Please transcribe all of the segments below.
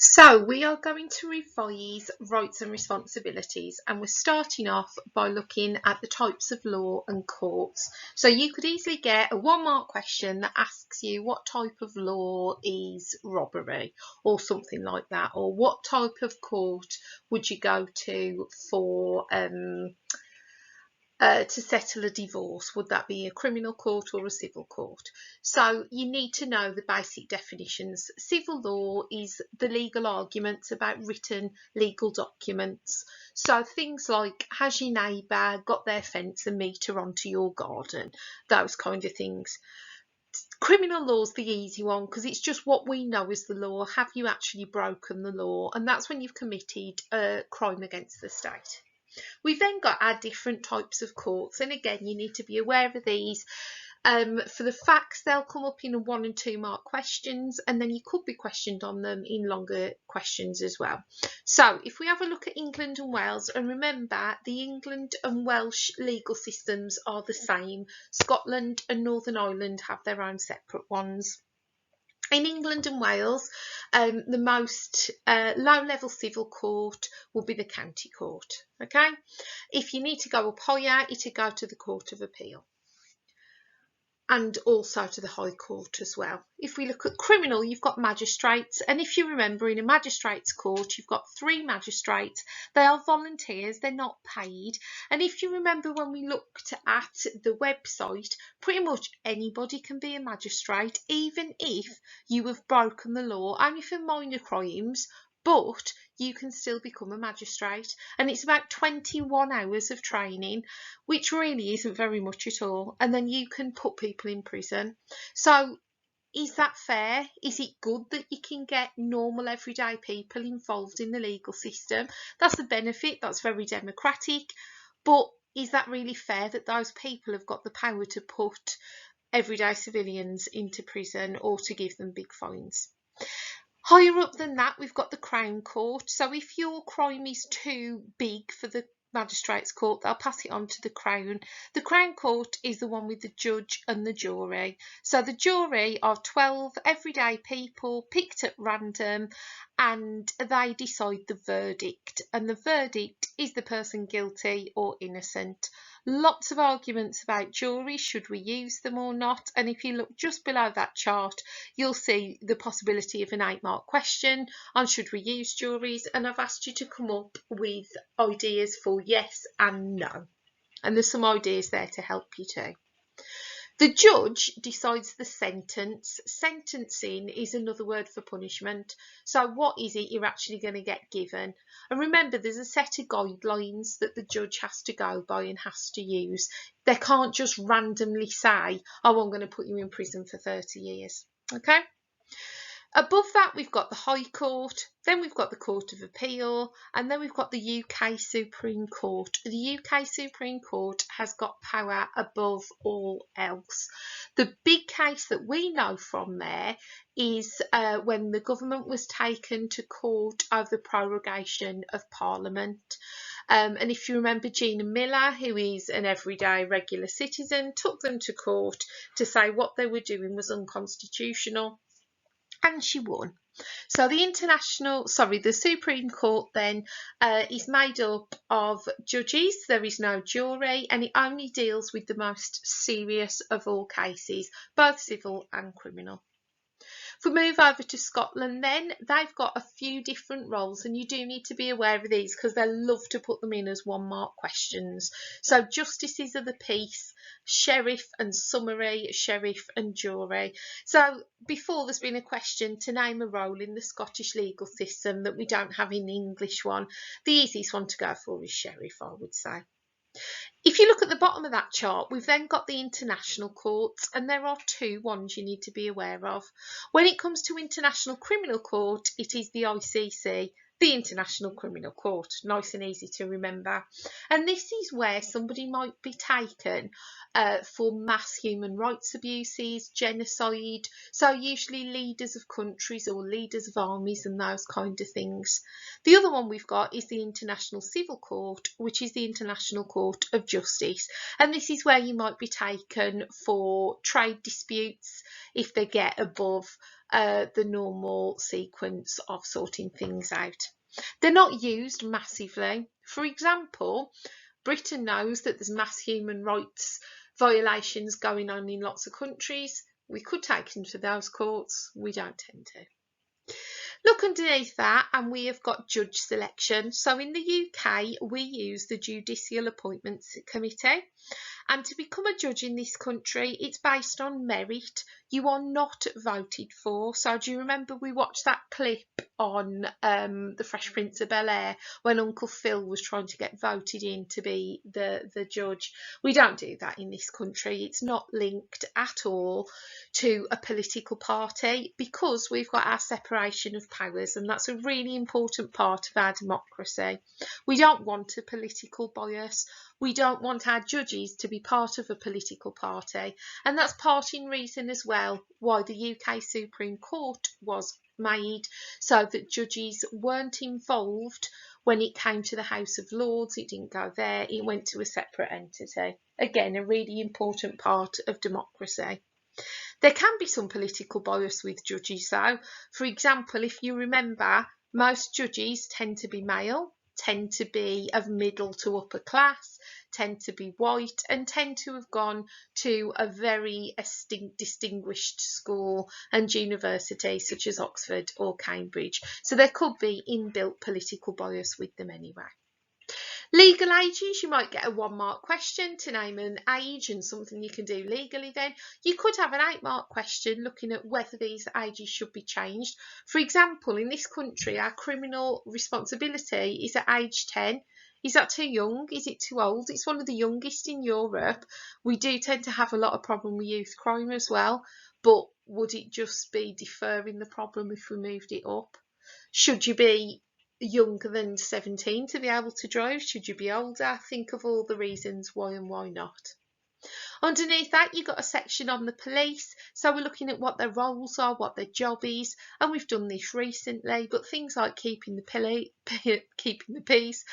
So we are going to revise rights and responsibilities, and we're starting off by looking at the types of law and courts. So you could easily get a 1-mark question that asks you what type of law is robbery or something like that, or what type of court would you go to for to settle a divorce. Would that be a criminal court or a civil court? So you need to know the basic definitions. Civil law is the legal arguments about written legal documents. So things like, has your neighbour got their fence and meter onto your garden? Those kind of things. Criminal law is the easy one because it's just what we know as the law. Have you actually broken the law? And that's when you've committed a crime against the state. We've then got our different types of courts, and again you need to be aware of these. For the facts, they'll come up in 1 and 2 mark questions, and then you could be questioned on them in longer questions as well. So if we have a look at England and Wales, and remember the England and Welsh legal systems are the same. Scotland and Northern Ireland have their own separate ones. In England and Wales, the most low-level civil court will be the county court. Okay, if you need to go up higher, it'll go to the Court of Appeal and also to the High Court as well. If we look at criminal, you've got magistrates, and if you remember, in a magistrates court you've got 3 magistrates. They are volunteers, they're not paid, and if you remember when we looked at the website, pretty much anybody can be a magistrate, even if you have broken the law, only for minor crimes, but you can still become a magistrate, and it's about 21 hours of training, which really isn't very much at all, and then you can put people in prison. So is that fair? Is it good that you can get normal everyday people involved in the legal system? That's a benefit, that's very democratic, but is that really fair that those people have got the power to put everyday civilians into prison or to give them big fines? Higher up than that, we've got the Crown Court. So if your crime is too big for the Magistrates Court, they'll pass it on to the Crown. The Crown Court is the one with the judge and the jury. So the jury are 12 everyday people picked at random, and they decide the verdict. And the verdict is the person guilty or innocent. Lots of arguments about juries, should we use them or not? And if you look just below that chart, you'll see the possibility of an 8-mark question on should we use juries, and I've asked you to come up with ideas for yes and no, and there's some ideas there to help you too. The judge decides the sentence. Sentencing is another word for punishment. So what is it you're actually going to get given? And remember, there's a set of guidelines that the judge has to go by and has to use. They can't just randomly say, oh, I'm going to put you in prison for 30 years. Okay? Above that, we've got the High Court, then we've got the Court of Appeal, and then we've got the UK Supreme Court. The UK Supreme Court has got power above all else. The big case that we know from there is when the government was taken to court over the prorogation of Parliament. And if you remember, Gina Miller, who is an everyday regular citizen, took them to court to say what they were doing was unconstitutional. And she won. So the Supreme Court then is made up of judges. There is no jury, and it only deals with the most serious of all cases, both civil and criminal. If we move over to Scotland, then they've got a few different roles, and you do need to be aware of these because they love to put them in as 1-mark questions. So justices of the peace, sheriff and summary, sheriff and jury. So before, there's been a question to name a role in the Scottish legal system that we don't have in the English one. The easiest one to go for is sheriff, I would say. If you look at the bottom of that chart, we've then got the international courts, and there are 2 ones you need to be aware of. When it comes to International Criminal Court, it is the ICC, the International Criminal Court, nice and easy to remember. And this is where somebody might be taken for mass human rights abuses, genocide, so usually leaders of countries or leaders of armies and those kind of things. The other one we've got is the International Civil Court, which is the International Court of Justice, and this is where you might be taken for trade disputes if they get above the normal sequence of sorting things out. They're not used massively. For example, Britain knows that there's mass human rights violations going on in lots of countries. We could take them to those courts. We don't tend to. Look underneath that and we have got judge selection. So in the UK, we use the Judicial Appointments Committee. And to become a judge in this country, it's based on merit. You are not voted for. So do you remember we watched that clip on The Fresh Prince of Bel-Air when Uncle Phil was trying to get voted in to be the judge? We don't do that in this country. It's not linked at all to a political party because we've got our separation of powers, and that's a really important part of our democracy. We don't want a political bias. We don't want our judges to be part of a political party, and that's part in reason as well why the UK Supreme Court was made, so that judges weren't involved when it came to the House of Lords. It didn't go there, it went to a separate entity. Again, a really important part of democracy. There can be some political bias with judges though. For example, if you remember, most judges tend to be male, tend to be of middle to upper class, tend to be white, and tend to have gone to a very distinguished school and university such as Oxford or Cambridge. So there could be inbuilt political bias with them anyway. Legal ages, you might get a 1-mark question to name an age and something you can do legally then. You could have an 8-mark question looking at whether these ages should be changed. For example, in this country, our criminal responsibility is at age 10. Is that too young? Is it too old? It's one of the youngest in Europe. We do tend to have a lot of problem with youth crime as well, but would it just be deferring the problem if we moved it up? Should you be younger than 17 to be able to drive? Should you be older? Think of all the reasons why and why not. Underneath that, you've got a section on the police. So we're looking at what their roles are, what their job is, and we've done this recently, but things like keeping the peace,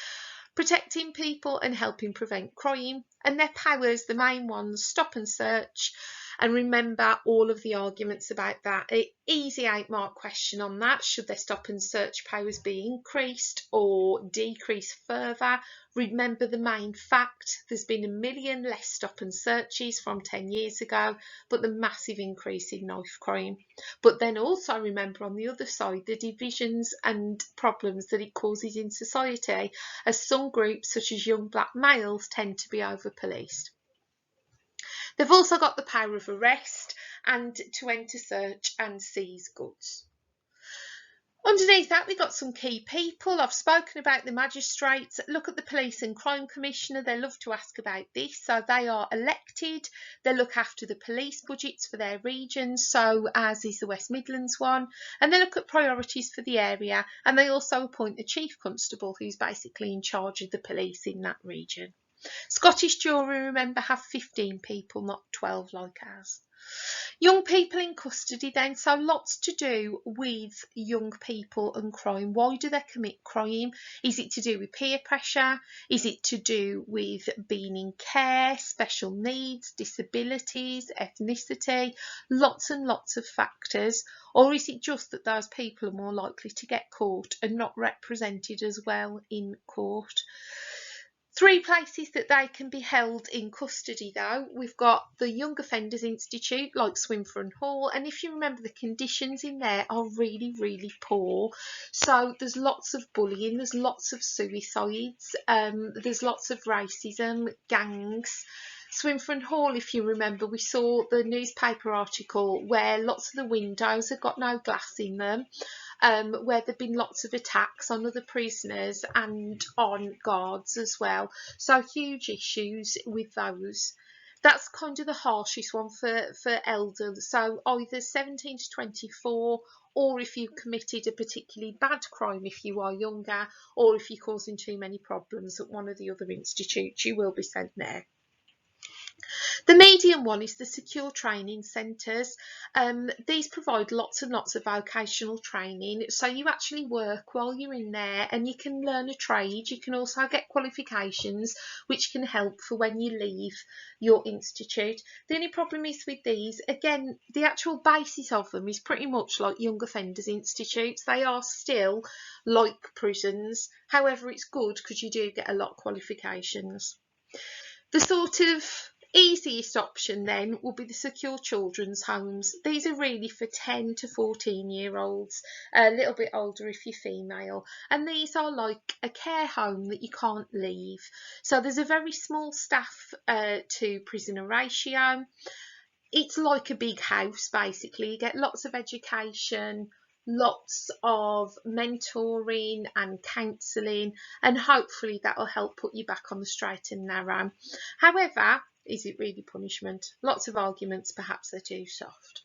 protecting people and helping prevent crime, and their powers, the main ones, stop and search. And remember all of the arguments about that. An easy 8-mark question on that. Should their stop and search powers be increased or decreased further? Remember the main fact. There's been 1 million less stop and searches from 10 years ago, but the massive increase in knife crime. But then also remember on the other side the divisions and problems that it causes in society, as some groups such as young black males tend to be over-policed. They've also got the power of arrest and to enter, search and seize goods. Underneath that, we've got some key people. I've spoken about the magistrates. Look at the Police and Crime Commissioner. They love to ask about this. So they are elected. They look after the police budgets for their regions, so as is the West Midlands one. And they look at priorities for the area. And they also appoint the Chief Constable, who's basically in charge of the police in that region. Scottish jury, remember, have 15 people, not 12 like ours. Young people in custody then, so lots to do with young people and crime. Why do they commit crime? Is it to do with peer pressure? Is it to do with being in care, special needs, disabilities, ethnicity? Lots and lots of factors. Or is it just that those people are more likely to get caught and not represented as well in court? 3 places that they can be held in custody though. We've got the Young Offenders Institute like Swinford Hall, and if you remember, the conditions in there are really, really poor. So there's lots of bullying, there's lots of suicides, there's lots of racism, gangs. Swinford Hall, if you remember, we saw the newspaper article where lots of the windows have got no glass in them. Where there've been lots of attacks on other prisoners and on guards as well. So huge issues with those. That's kind of the harshest one for elders. So either 17 to 24, or if you committed a particularly bad crime if you are younger, or if you're causing too many problems at one of the other institutes, you will be sent there. The medium one is the secure training centres. These provide lots and lots of vocational training, so you actually work while you're in there and you can learn a trade. You can also get qualifications which can help for when you leave your institute. The only problem is with these, again, the actual basis of them is pretty much like young offenders institutes. They are still like prisons. However, it's good because you do get a lot of qualifications. The sort of easiest option then will be the secure children's homes. These are really for 10 to 14-year-olds, a little bit older if you're female, and these are like a care home that you can't leave. So there's a very small staff to prisoner ratio. It's like a big house basically. You get lots of education, lots of mentoring and counselling, and hopefully that will help put you back on the straight and narrow. However, is it really punishment? Lots of arguments, perhaps they're too soft.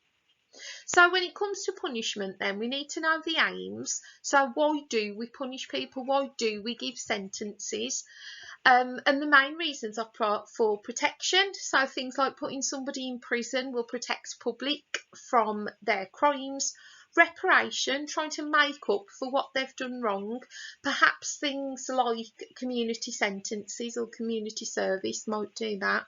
So when it comes to punishment then, we need to know the aims. So why do we punish people? Why do we give sentences? And the main reasons are for protection. So things like putting somebody in prison will protect public from their crimes. Reparation, trying to make up for what they've done wrong. Perhaps things like community sentences or community service might do that.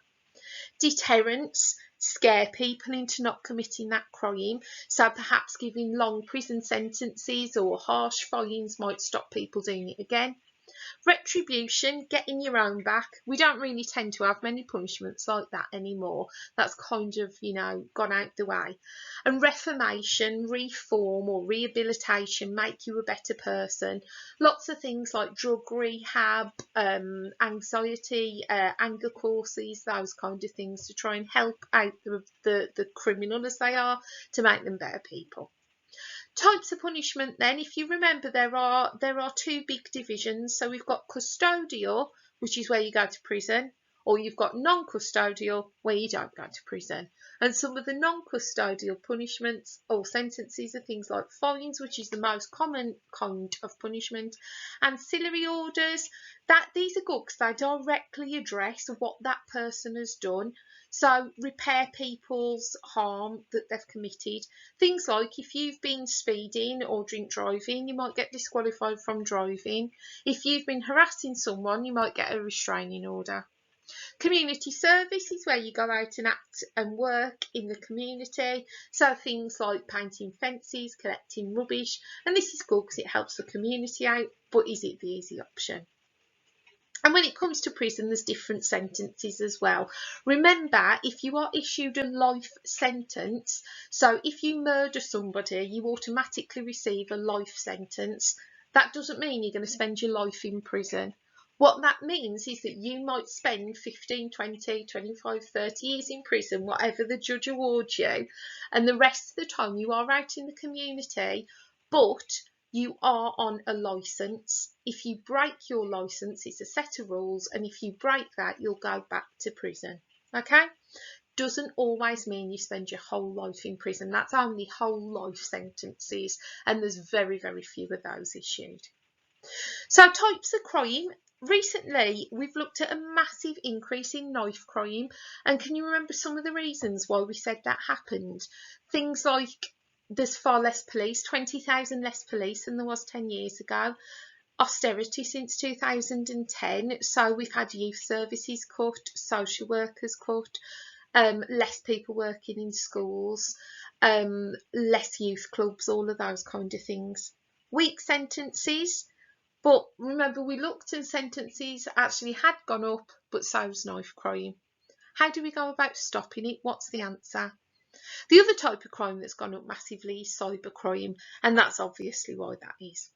Deterrence, scare people into not committing that crime. So perhaps giving long prison sentences or harsh fines might stop people doing it again. Retribution, getting your own back. We don't really tend to have many punishments like that anymore. That's kind of, gone out the way. And reformation, reform or rehabilitation, make you a better person. Lots of things like drug rehab, anxiety, anger courses, those kind of things to try and help out the criminal as they are, to make them better people. Types of punishment then, if you remember, there are two big divisions. So we've got custodial, which is where you go to prison, or you've got non-custodial, where you don't go to prison. And some of the non-custodial punishments or sentences are things like fines, which is the most common kind of punishment, ancillary orders. These are good because they directly address what that person has done. So repair people's harm that they've committed. Things like if you've been speeding or drink driving, you might get disqualified from driving. If you've been harassing someone, you might get a restraining order. Community service is where you go out and act and work in the community. So things like painting fences, collecting rubbish, and this is good because it helps the community out, but is it the easy option? And when it comes to prison, there's different sentences as well. Remember, if you are issued a life sentence, so if you murder somebody, you automatically receive a life sentence. That doesn't mean you're going to spend your life in prison. What that means is that you might spend 15, 20, 25, 30 years in prison, whatever the judge awards you, and the rest of the time you are out in the community, but you are on a licence. If you break your licence, it's a set of rules, and if you break that, you'll go back to prison. Okay? Doesn't always mean you spend your whole life in prison. That's only whole life sentences, and there's very, very few of those issued. So types of crime. Recently, we've looked at a massive increase in knife crime, and can you remember some of the reasons why we said that happened? Things like there's far less police, 20,000 less police than there was 10 years ago. Austerity since 2010, so we've had youth services cut, social workers cut, less people working in schools, less youth clubs, all of those kind of things. Weak sentences, but remember we looked and sentences actually had gone up, but so's knife crime. How do we go about stopping it? What's the answer? The other type of crime that's gone up massively is cybercrime, and that's obviously why that is.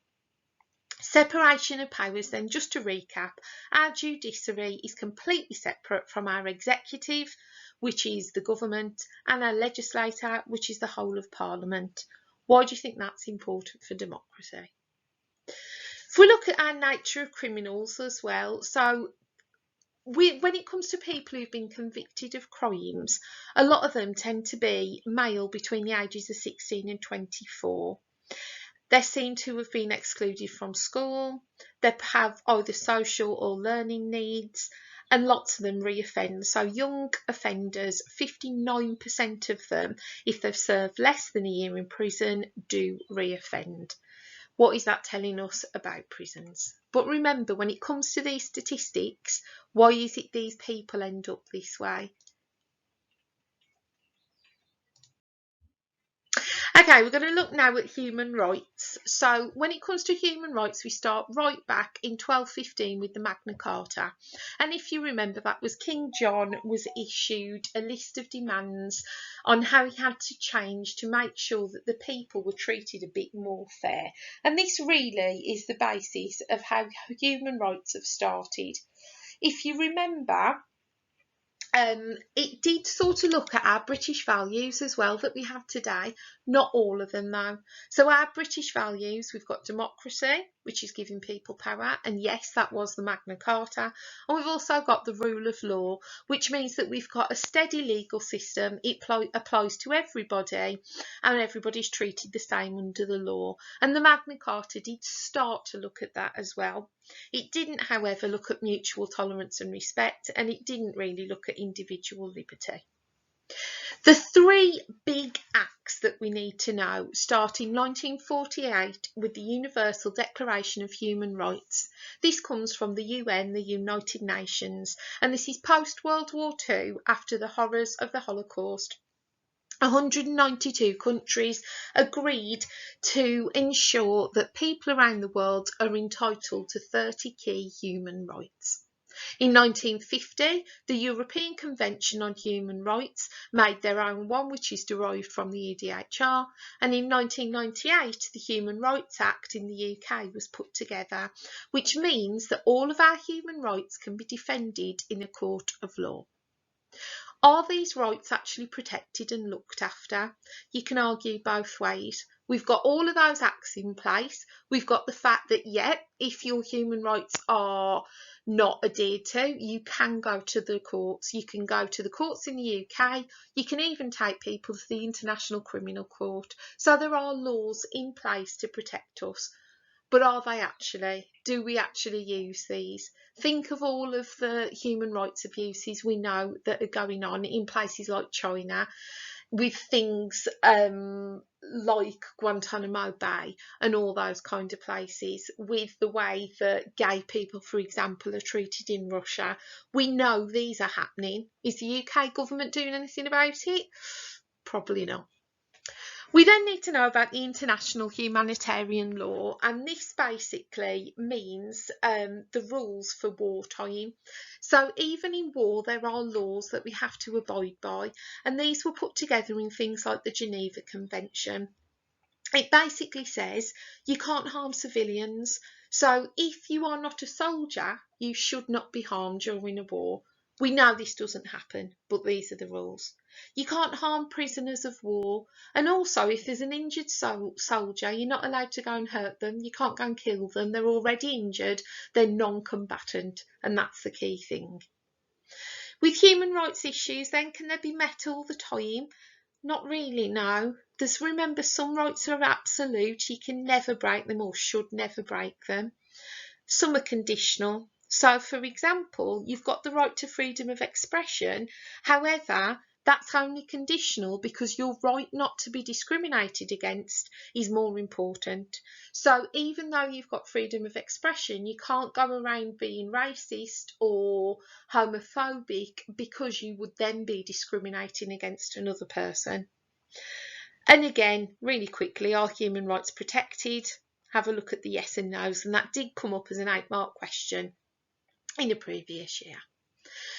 Separation of powers then, just to recap, our judiciary is completely separate from our executive, which is the government, and our legislator, which is the whole of Parliament. Why do you think that's important for democracy? If we look at our nature of criminals as well, so when it comes to people who've been convicted of crimes, a lot of them tend to be male between the ages of 16 and 24. They seem to have been excluded from school. They have either social or learning needs. and lots of them reoffend. So young offenders, 59% of them, if they've served less than a year in prison, do reoffend. What is that telling us about prisons? But remember, when it comes to these statistics, why is it these people end up this way? Okay, we're going to look now at human rights. So when it comes to human rights, we start right back in 1215 with the Magna Carta. And if you remember, that was King John was issued a list of demands on how he had to change to make sure that the people were treated a bit more fair. And this really is the basis of how human rights have started. If you remember, it did sort of look at our British values as well that we have today. Not all of them though. So our British values, we've got democracy, which is giving people power, and yes, that was the Magna Carta. And we've also got the rule of law, which means that we've got a steady legal system. It applies to everybody, and everybody's treated the same under the law. And the Magna Carta did start to look at that as well. It didn't, however, look at mutual tolerance and respect, and it didn't really look at individual liberty. The three big acts that we need to know start in 1948 with the Universal Declaration of Human Rights. This comes from the UN, the United Nations, and this is post-World War II, after the horrors of the Holocaust. 192 countries agreed to ensure that people around the world are entitled to 30 key human rights. In 1950, the European Convention on Human Rights made their own one, which is derived from the EDHR, and in 1998, the Human Rights Act in the UK was put together, which means that all of our human rights can be defended in a court of law. Are these rights actually protected and looked after? You can argue both ways. We've got all of those acts in place. We've got the fact that, if your human rights are not adhered to, you can go to the courts. You can go to the courts in the UK. You can even take people to the International Criminal Court. So there are laws in place to protect us. But are they actually? Do we actually use these? Think of all of the human rights abuses we know that are going on in places like China, with things like Guantanamo Bay and all those kind of places, with the way that gay people, for example, are treated in Russia. We know these are happening. Is the UK government doing anything about it? Probably not. We then need to know about the international humanitarian law, and this basically means the rules for wartime. So even in war, there are laws that we have to abide by, and these were put together in things like the Geneva Convention. It basically says you can't harm civilians. So if you are not a soldier, you should not be harmed during a war. We know this doesn't happen, but these are the rules. You can't harm prisoners of war. And also, if there's an injured soldier, you're not allowed to go and hurt them. You can't go and kill them. They're already injured. They're non-combatant. And that's the key thing. With human rights issues, then, can they be met all the time? Not really, no. Remember, some rights are absolute. You can never break them, or should never break them. Some are conditional. So, for example, you've got the right to freedom of expression. However, that's only conditional because your right not to be discriminated against is more important. So even though you've got freedom of expression, you can't go around being racist or homophobic because you would then be discriminating against another person. And again, really quickly, are human rights protected? Have a look at the yes and no's, and that did come up as an 8-mark question in a previous year.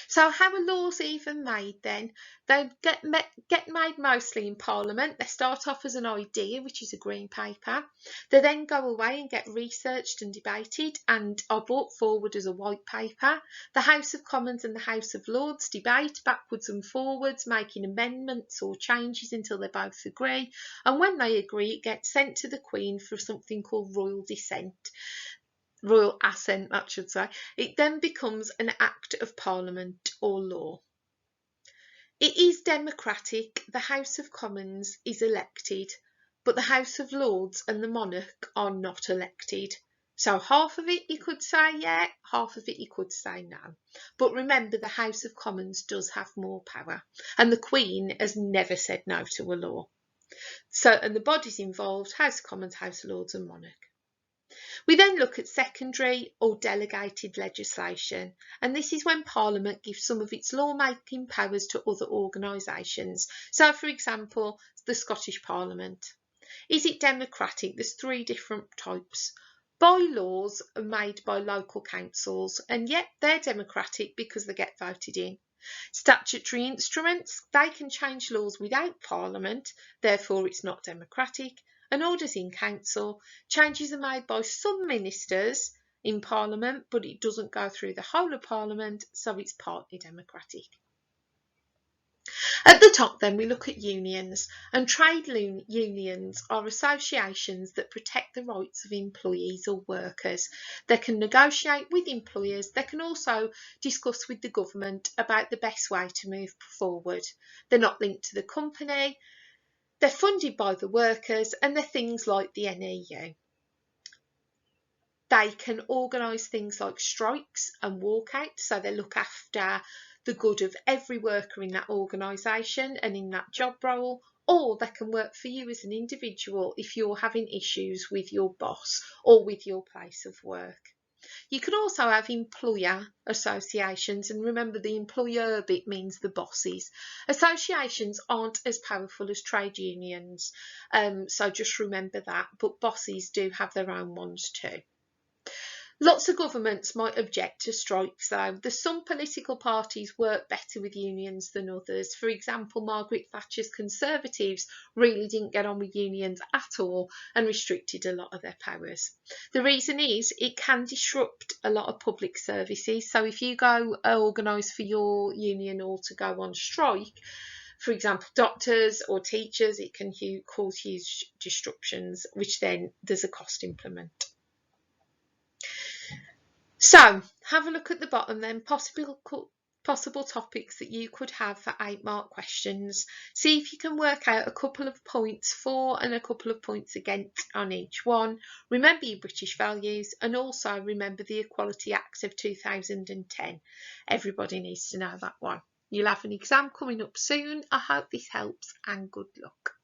So how are laws even made then? They get made mostly in Parliament. They start off as an idea, which is a green paper. They then go away and get researched and debated and are brought forward as a white paper. The House of Commons and the House of Lords debate backwards and forwards, making amendments or changes until they both agree. And when they agree, it gets sent to the Queen for something called royal assent, that should say. It then becomes an Act of Parliament or law. It is democratic. The House of Commons is elected, but the House of Lords and the monarch are not elected. So half of it you could say yeah, half of it you could say no. But remember, the House of Commons does have more power, and the Queen has never said no to a law. So, and the bodies involved, House of Commons, House of Lords and Monarch. We then look at secondary or delegated legislation, and this is when Parliament gives some of its lawmaking powers to other organisations. So, for example, the Scottish Parliament. Is it democratic? There's three different types. Bylaws are made by local councils, and yet they're democratic because they get voted in. Statutory instruments, they can change laws without Parliament, therefore it's not democratic. And orders in council, changes are made by some ministers in Parliament, but it doesn't go through the whole of Parliament, so it's partly democratic. At the top then we look at unions, and trade unions are associations that protect the rights of employees or workers. They can negotiate with employers, they can also discuss with the government about the best way to move forward. They're not linked to the company, they're funded by the workers, and they're things like the NEU. They can organise things like strikes and walkouts, so they look after the good of every worker in that organisation and in that job role, or they can work for you as an individual if you're having issues with your boss or with your place of work. You can also have employer associations, and remember the employer bit means the bosses. Associations aren't as powerful as trade unions, so just remember that, but bosses do have their own ones too. Lots of governments might object to strikes though. There's some political parties work better with unions than others. For example, Margaret Thatcher's Conservatives really didn't get on with unions at all and restricted a lot of their powers. The reason is it can disrupt a lot of public services. So if you go organise for your union or to go on strike, for example, doctors or teachers, it can cause huge disruptions, which then there's a cost implement. So have a look at the bottom then, possible topics that you could have for 8-mark questions. See if you can work out a couple of points for and a couple of points against on each one. Remember your British values, and also remember the Equality Act of 2010. Everybody needs to know that one. You'll have an exam coming up soon. I hope this helps, and good luck.